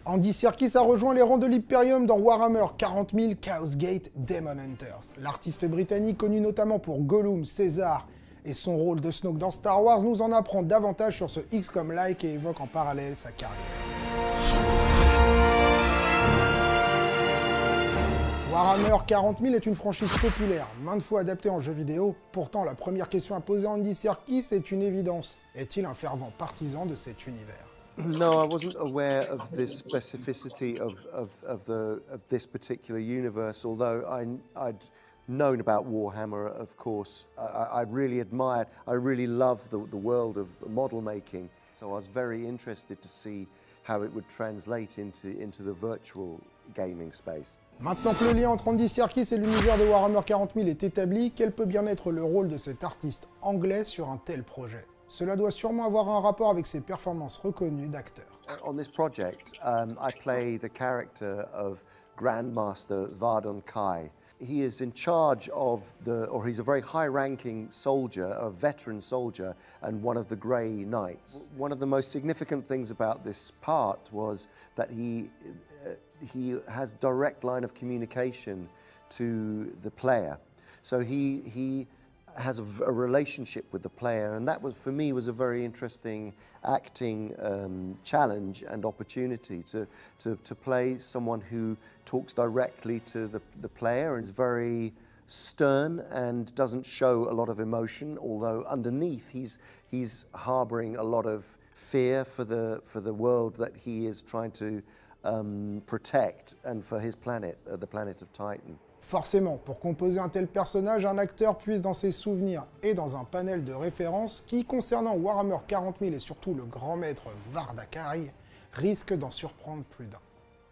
Andy Serkis a rejoint les rangs de l'Imperium dans Warhammer 40 000 Chaos Gate Daemonhunters. L'artiste britannique, connu notamment pour Gollum, Cesar et son rôle de Snoke dans Star Wars, nous en apprend davantage sur ce Xcom-like et évoque en parallèle sa carrière. Warhammer 40 000 est une franchise populaire, maintes fois adaptée en jeu vidéo. Pourtant, la première question à poser à Andy Serkis est une évidence. Est-il un fervent partisan de cet univers? No, I wasn't aware of the specificity of this particular universe, although I'd known about Warhammer, of course. I really admired, I really loved the world of model making, so I was very interested to see how it would translate into the virtual gaming space. Maintenant que le lien entre Andy Serkis et l'univers de Warhammer 40 000 est établi, quel peut bien être le rôle de cet artiste anglais sur un tel projet? Cela doit sûrement avoir un rapport avec ses performances reconnues d'acteur. On this project, I play the character of Grandmaster Vardhan Kai. He is in charge of he's a very high-ranking soldier, a veteran soldier, and one of the Grey Knights. One of the most significant things about this part was that he has direct line of communication to the player. So he has a relationship with the player, and that was, for me, was a very interesting acting challenge and opportunity to play someone who talks directly to the player and is very stern and doesn't show a lot of emotion, although underneath he's harboring a lot of fear for the world that he is trying to protect, and for his planet, the planet of Titan. Forcément, pour composer un tel personnage, un acteur puise dans ses souvenirs et dans un panel de références qui, concernant Warhammer 40 000 et surtout le grand maître Vardhan Kai, risque d'en surprendre plus d'un.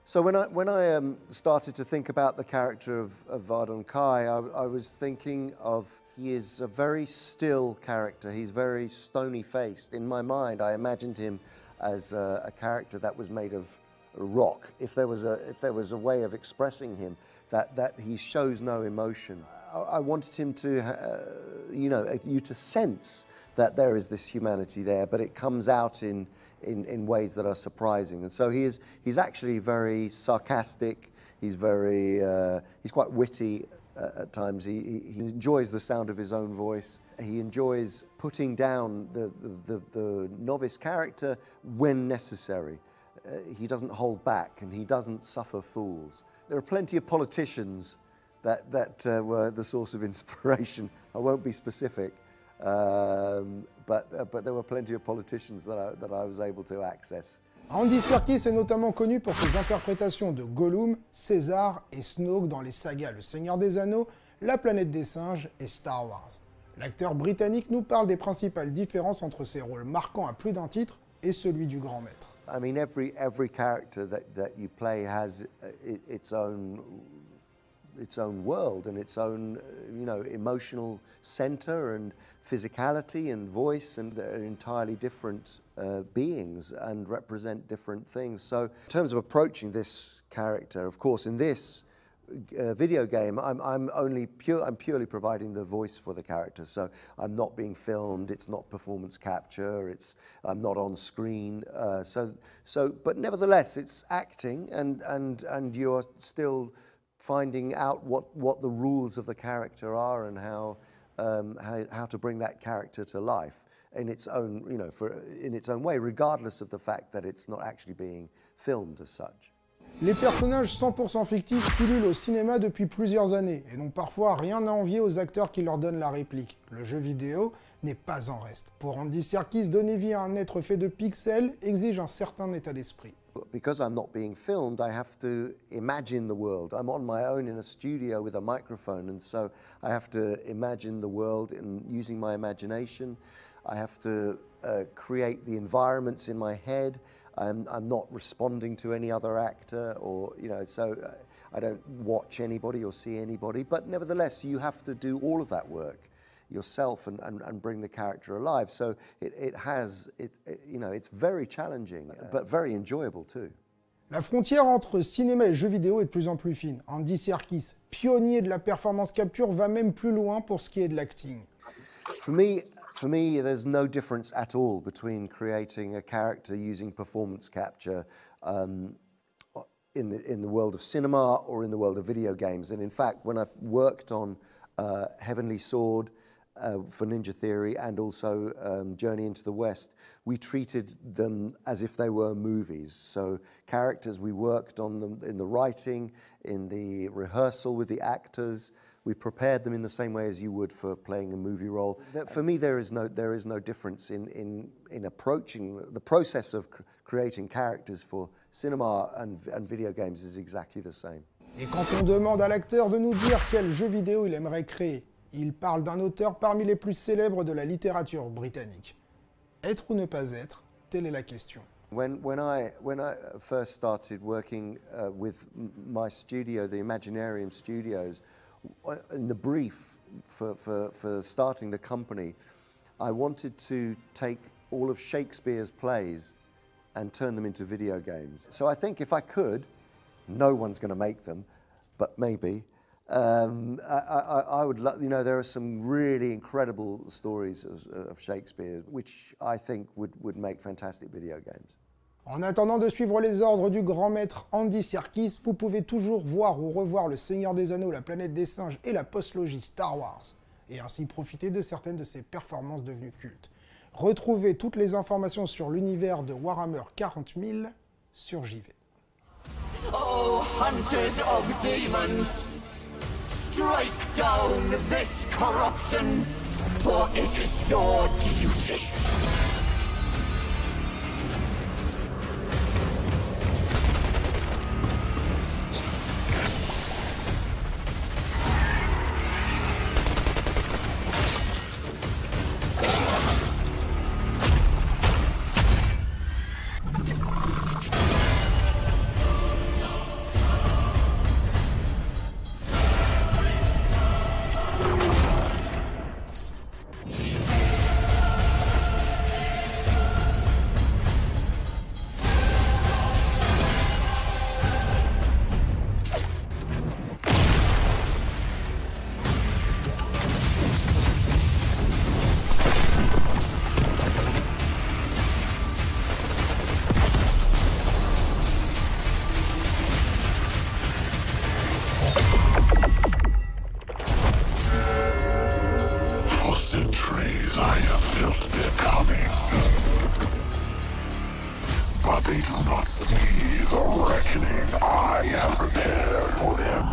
So when I started to think about the character of Vardhan Kai, I was thinking of, he is a very still character. He's very stony-faced. In my mind, I imagined him as a character that was made of rock. If there was a way of expressing him, that he shows no emotion. I wanted him to, you to sense that there is this humanity there, but it comes out in ways that are surprising. And so he's actually very sarcastic. He's quite witty at times. He enjoys the sound of his own voice. He enjoys putting down the novice character when necessary. He doesn't hold back, and he doesn't suffer fools. There are plenty of politicians that were the source of inspiration. I won't be specific, but there were plenty of politicians that I was able to access. Andy Serkis est notamment connu pour ses interprétations de Gollum, Cesar et Snoke dans les sagas Le Seigneur des Anneaux, La planète des singes et Star Wars. L'acteur britannique nous parle des principales différences entre ses rôles marquants à plus d'un titre et celui du grand maître. I mean, every character that you play has its own world and its own, emotional center and physicality and voice, and they're entirely different beings and represent different things. So, in terms of approaching this character, of course, in this video game, I'm purely providing the voice for the character. So I'm not being filmed. It's not performance capture. I'm not on screen. But nevertheless, it's acting, and you're still finding out what the rules of the character are and how to bring that character to life in its own, in its own way, regardless of the fact that it's not actually being filmed as such. Les personnages 100% fictifs pullulent au cinéma depuis plusieurs années et n'ont parfois rien à envier aux acteurs qui leur donnent la réplique. Le jeu vidéo n'est pas en reste. Pour Andy Serkis, donner vie à un être fait de pixels exige un certain état d'esprit. Because I'm not being filmed, I have to imagine the world. I'm on my own in a studio with a microphone, and so I have to imagine the world and using my imagination. I have to create the environments in my head. I'm not responding to any other actor, or so I don't watch anybody or see anybody. But nevertheless, you have to do all of that work yourself and bring the character alive. So it's very challenging, but very enjoyable too. La frontière entre cinéma et jeux vidéo est de plus en plus fine. Andy Serkis, pionnier de la performance capture, va même plus loin pour ce qui est de l'acting. For me, there's no difference at all between creating a character using performance capture in the world of cinema or in the world of video games. And in fact, when I've worked on Heavenly Sword for Ninja Theory and also Journey into the West, we treated them as if they were movies. So characters, we worked on them in the writing, in the rehearsal with the actors. We prepared them in the same way as you would for playing a movie role. For me, there is no difference in approaching the process of creating characters for cinema and video games is exactly the same. Et quand on demande à l'acteur de nous dire quel jeu vidéo il aimerait créer, il parle d'un auteur parmi les plus célèbres de la littérature britannique. Être ou ne pas être, telle est la question. When I first started working with my studio, the Imaginarium Studios, in the brief for starting the company, I wanted to take all of Shakespeare's plays and turn them into video games. So I think if I could, no one's going to make them, but maybe, I would, you know, there are some really incredible stories of Shakespeare, which I think would make fantastic video games. En attendant de suivre les ordres du grand maître Serkis, vous pouvez toujours voir ou revoir le Seigneur des Anneaux, la planète des singes et la postlogie Star Wars, et ainsi profiter de certaines de ses performances devenues cultes. Retrouvez toutes les informations sur l'univers de Warhammer 40 000 sur JV. Oh, hunters of demons, strike down this corruption, for it is your duty. But they do not see the reckoning I have prepared for them.